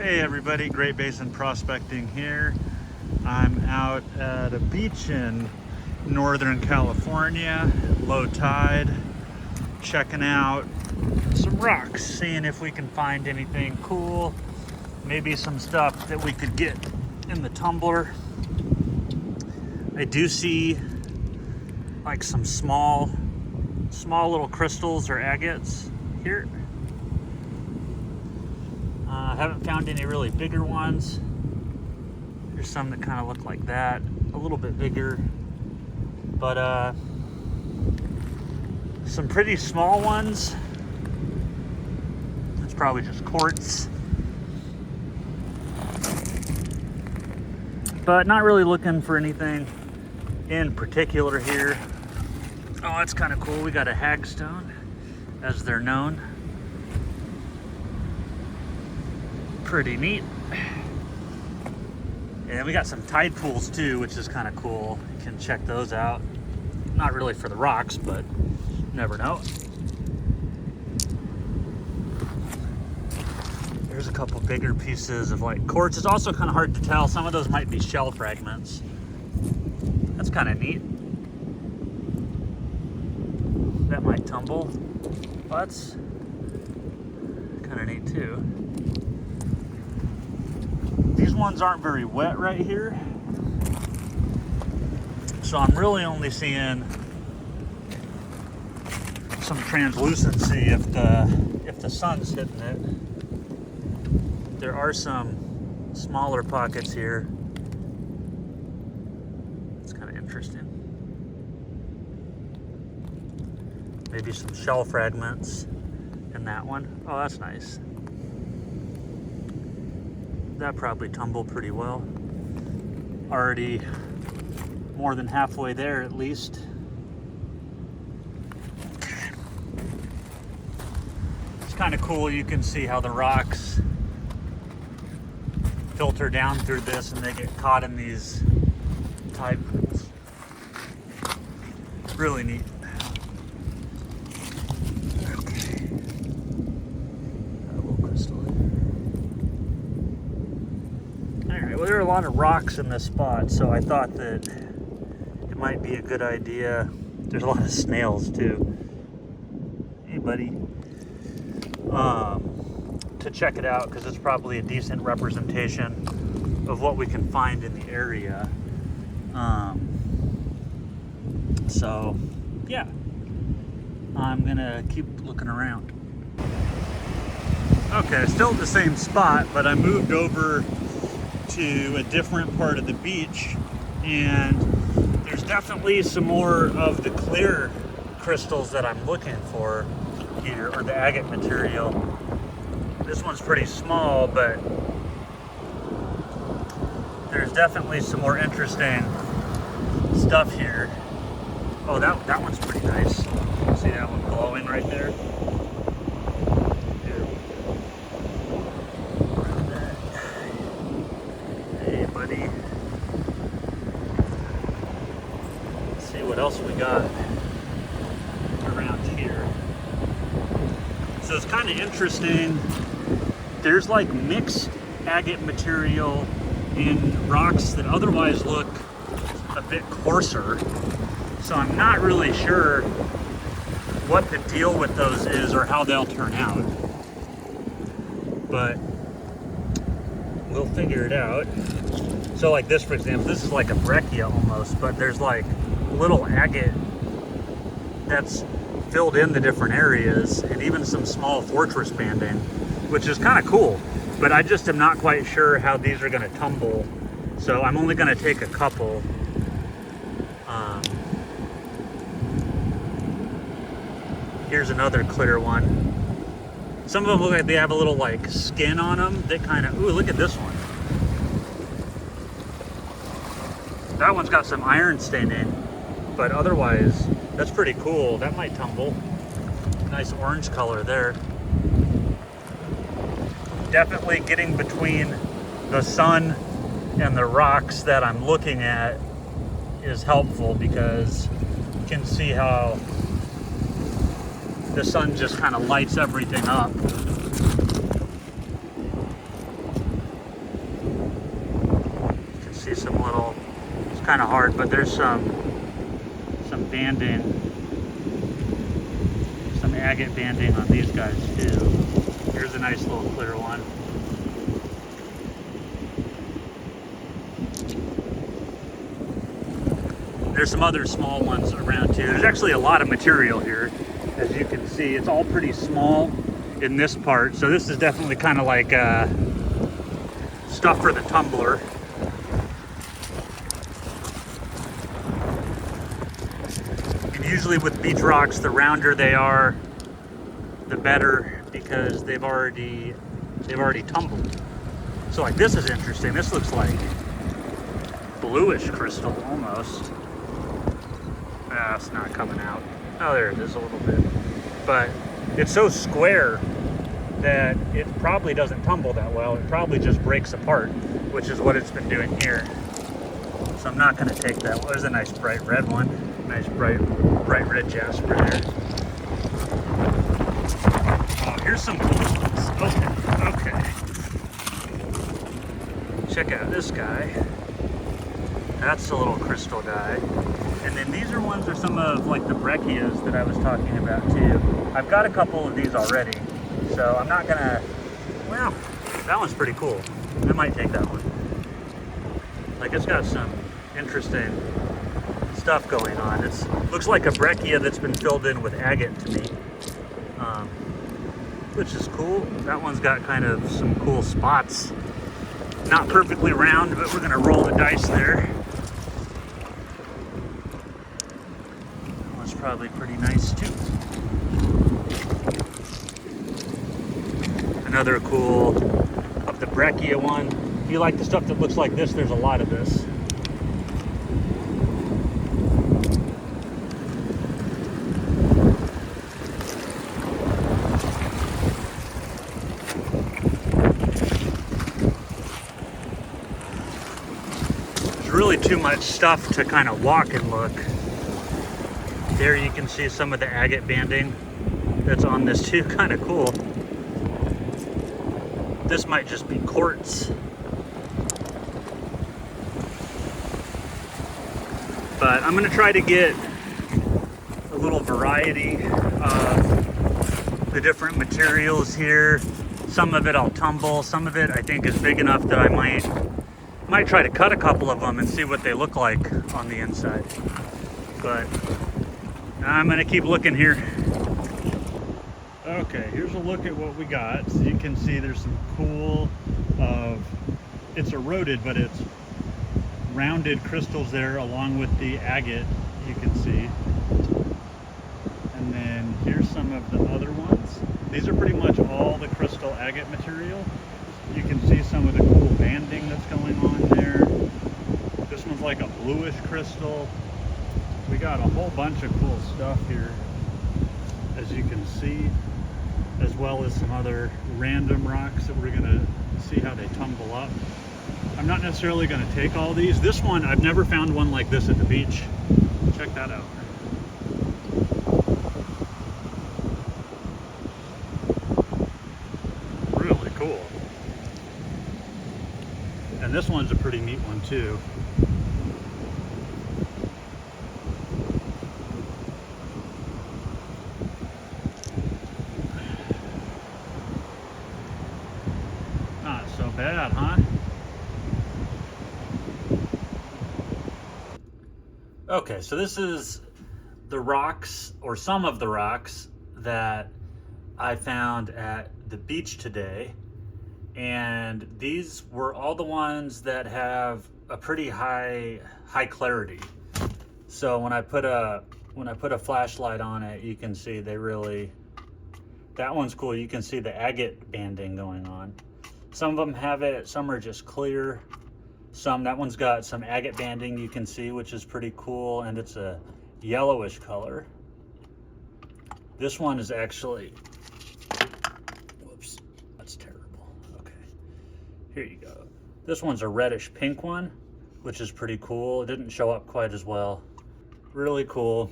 Hey everybody, Great Basin Prospecting here. I'm out at a beach in Northern California, low tide, checking out some rocks, seeing if we can find anything cool, maybe some stuff that we could get in the tumbler. I do see like some small little crystals or agates here. I haven't found any really bigger ones. There's some that kind of look like that, a little bit bigger, but some pretty small ones. It's probably just quartz, but not really looking for anything in particular here. Oh, that's kind of cool. We got a hagstone, as they're known. Pretty neat. And we got some tide pools too, which is kind of cool. You can check those out. Not really for the rocks, but you never know. There's a couple bigger pieces of like quartz. It's also kind of hard to tell. Some of those might be shell fragments. That's kind of neat. That might tumble. Well, that's kind of neat too. These ones aren't very wet right here, so I'm really only seeing some translucency if the sun's hitting it. There are some smaller pockets here. It's kind of interesting. Maybe some shell fragments in that one. Oh, that's nice. That probably tumbled pretty well. Already more than halfway there at least. It's kind of cool. You can see how the rocks filter down through this and they get caught in these tide pools. Really neat. Okay. Got a little crystal in. Well, there are a lot of rocks in this spot, so I thought that it might be a good idea. There's a lot of snails too. Hey, buddy. To check it out, because it's probably a decent representation of what we can find in the area. So, yeah. I'm gonna keep looking around. Okay, still at the same spot, but I moved over to a different part of the beach, and there's definitely some more of the clear crystals that I'm looking for here, or the agate material. This one's pretty small, but there's definitely some more interesting stuff here. Oh, that one's pretty nice. See that one glowing right there? What else we got around here. So it's kind of interesting. There's like mixed agate material in rocks that otherwise look a bit coarser. So I'm not really sure what the deal with those is or how they'll turn out. But we'll figure it out. So like this, for example, this is like a breccia almost, but there's like little agate that's filled in the different areas, and even some small fortress banding, which is kind of cool. But I just am not quite sure how these are going to tumble, so I'm only going to take a couple. Here's another clear one. Some of them look like they have a little like skin on them that kind of, ooh, look at this one. That one's got some iron staining. But otherwise, that's pretty cool. That might tumble. Nice orange color there. Definitely getting between the sun and the rocks that I'm looking at is helpful, because you can see how the sun just kind of lights everything up. some little, it's kind of hard, but there's some banding, some agate banding on these guys too. Here's a nice little clear one. There's some other small ones around too. There's actually a lot of material here. As you can see, it's all pretty small in this part. So this is definitely kind of like stuff for the tumbler. And usually with beach rocks, the rounder they are, the better, because they've already tumbled. So like this is interesting. This looks like bluish crystal almost. Ah, it's not coming out. Oh, there it is a little bit. But it's so square that it probably doesn't tumble that well. It probably just breaks apart, which is what it's been doing here. So I'm not going to take that. Well, there's a nice bright red one. Nice bright red jasper there. Oh, here's some cool ones. Okay. Check out this guy. That's a little crystal guy. And then these are some of like the breccias that I was talking about too. I've got a couple of these already, so I'm not gonna, well, that one's pretty cool. I might take that one. Like it's got some interesting stuff going on. It looks like a breccia that's been filled in with agate to me, which is cool. That one's got kind of some cool spots. Not perfectly round, but we're gonna roll the dice there. Probably pretty nice too. Another cool of the breccia one. If you like the stuff that looks like this, there's a lot of this. There's really too much stuff to kind of walk and look. There you can see some of the agate banding that's on this too, kind of cool. This might just be quartz. But I'm gonna try to get a little variety of the different materials here. Some of it I'll tumble, some of it I think is big enough that I might try to cut a couple of them and see what they look like on the inside. But I'm gonna keep looking here. Okay, here's a look at what we got. So you can see there's some cool, it's eroded, but it's rounded crystals there along with the agate, you can see. And then here's some of the other ones. These are pretty much all the crystal agate material. You can see some of the cool banding that's going on there. This one's like a bluish crystal. We got a whole bunch of cool stuff here, as you can see, as well as some other random rocks that we're gonna see how they tumble up. I'm not necessarily gonna take all these. This one, I've never found one like this at the beach. Check that out. Really cool. And this one's a pretty neat one too. Bad, huh? Okay, so this is the rocks, or some of the rocks that I found at the beach today, and these were all the ones that have a pretty high clarity. So when I put a flashlight on it, you can see they really, that one's cool. You can see the agate banding going on. Some of them have it, some are just clear. That one's got some agate banding you can see, which is pretty cool, and it's a yellowish color. This one is actually, whoops, that's terrible. Okay, here you go. This one's a reddish pink one, which is pretty cool. It didn't show up quite as well. Really cool.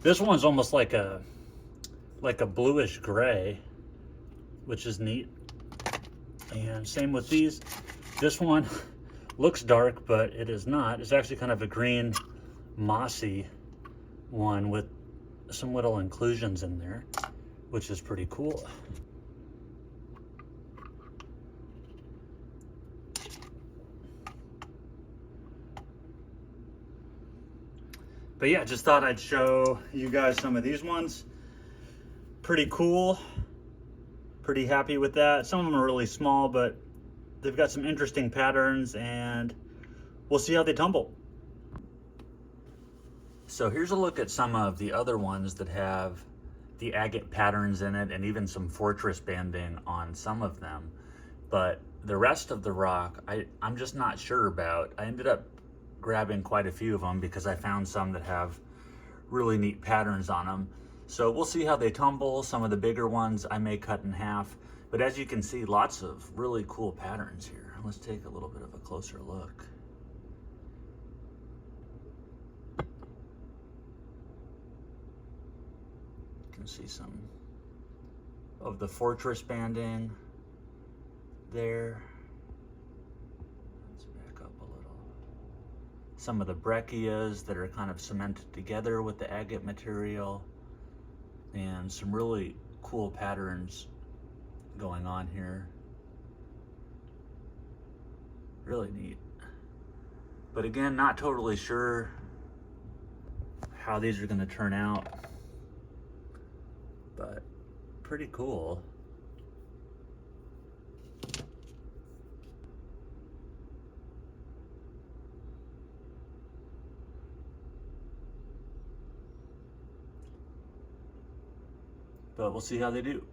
This one's almost like a bluish gray, which is neat. And same with these. This one Looks dark, but it is not. It's actually kind of a green, mossy one with some little inclusions in there, which is pretty cool. But yeah, just thought I'd show you guys some of these ones. Pretty cool. Pretty happy with that. Some of them are really small, but they've got some interesting patterns, and we'll see how they tumble. So here's a look at some of the other ones that have the agate patterns in it, and even some fortress banding on some of them. But the rest of the rock, I'm just not sure about. I ended up grabbing quite a few of them because I found some that have really neat patterns on them. So we'll see how they tumble. Some of the bigger ones I may cut in half, but as you can see, lots of really cool patterns here. Let's take a little bit of a closer look. You can see some of the fortress banding there. Some of the breccias that are kind of cemented together with the agate material, and some really cool patterns going on here. Really neat. But again, not totally sure how these are going to turn out, but pretty cool. But we'll see how they do.